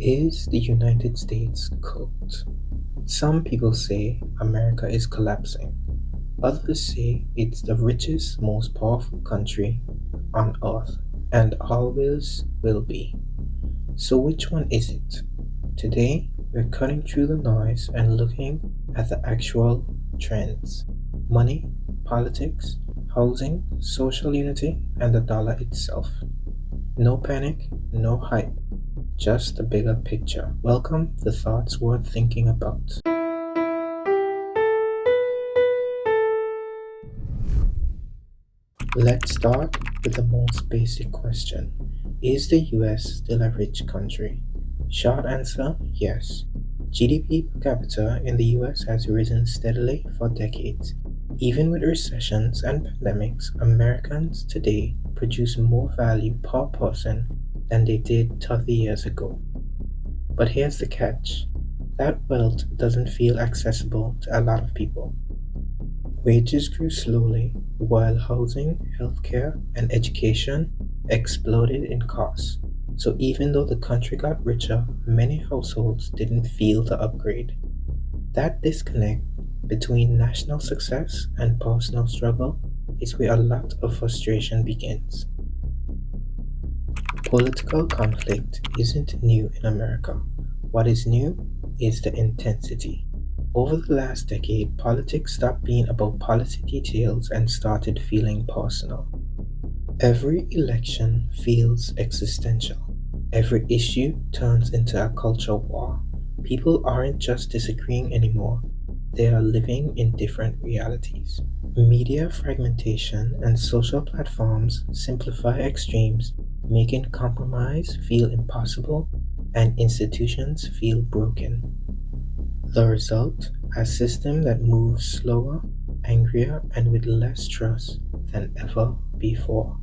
Is the United States cooked? Some people say America is collapsing. Others say it's the richest, most powerful country on earth and always will be. So, which one is it? Today, we're cutting through the noise and looking at the actual trends: money, politics, housing, social unity, and the dollar itself. No panic, no hype, just the bigger picture. Welcome to Thoughts Worth Thinking About. Let's start with the most basic question. Is the US still a rich country? Short answer, yes. GDP per capita in the US has risen steadily for decades. Even with recessions and pandemics, Americans today produce more value per person than they did 30 years ago. But here's the catch: that wealth doesn't feel accessible to a lot of people. Wages grew slowly, while housing, healthcare, and education exploded in costs. So even though the country got richer, many households didn't feel the upgrade. That disconnect between national success and personal struggle is where a lot of frustration begins. Political conflict isn't new in America. What is new is the intensity. Over the last decade, politics stopped being about policy details and started feeling personal. Every election feels existential. Every issue turns into a culture war. People aren't just disagreeing anymore, they are living in different realities. Media fragmentation and social platforms simplify extremes, making compromise feel impossible and institutions feel broken. The result: a system that moves slower, angrier, and with less trust than ever before.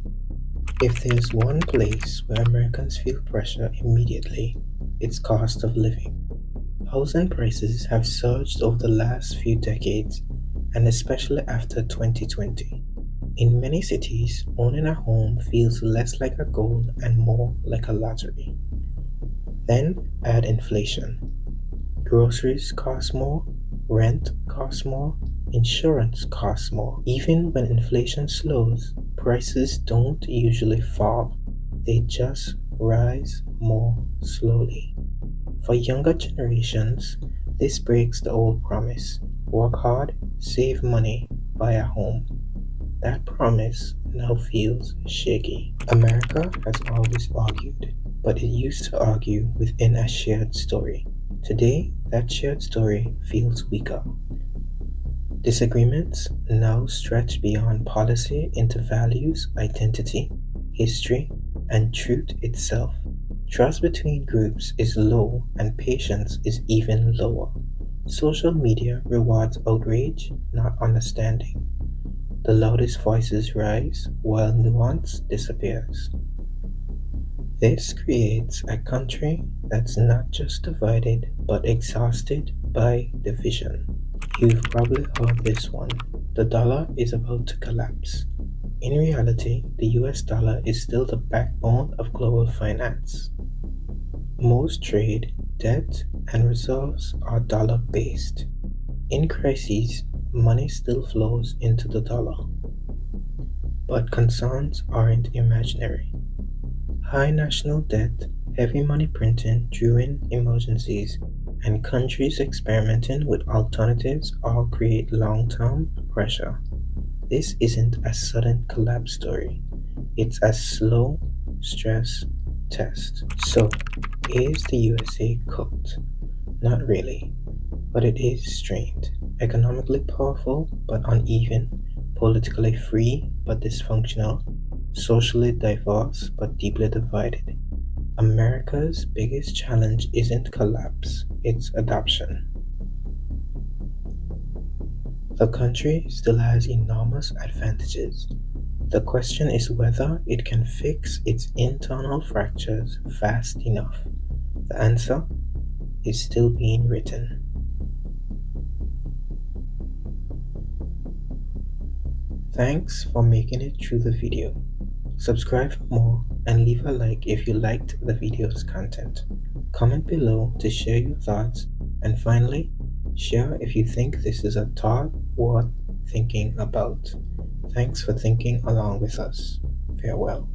If there's one place where Americans feel pressure immediately, it's cost of living. Housing prices have surged over the last few decades, and especially after 2020. In many cities, owning a home feels less like a goal and more like a lottery. Then add inflation. Groceries cost more, rent costs more, insurance costs more. Even when inflation slows, prices don't usually fall, they just rise more slowly. For younger generations, this breaks the old promise: work hard, save money, buy a home. That promise now feels shaky. America has always argued, but it used to argue within a shared story. Today, that shared story feels weaker. Disagreements now stretch beyond policy into values, identity, history, and truth itself. Trust between groups is low, and patience is even lower. Social media rewards outrage, not understanding. The loudest voices rise while nuance disappears. This creates a country that's not just divided but exhausted by division. You've probably heard this one: the dollar is about to collapse. In reality, the US dollar is still the backbone of global finance. Most trade, debt, and reserves are dollar based. In crises, money still flows into the dollar. But concerns aren't imaginary. High national debt, heavy money printing during emergencies, and countries experimenting with alternatives all create long term pressure. This isn't a sudden collapse story, it's a slow stress test. So, is the USA cooked? Not really, but it is strained. Economically powerful but uneven, politically free but dysfunctional, socially diverse but deeply divided. America's biggest challenge isn't collapse, it's adoption. The country still has enormous advantages. The question is whether it can fix its internal fractures fast enough. The answer is still being written. Thanks for making it through the video. Subscribe for more and leave a like if you liked the video's content. Comment below to share your thoughts, and finally, share if you think this is a thought worth thinking about. Thanks for thinking along with us. Farewell.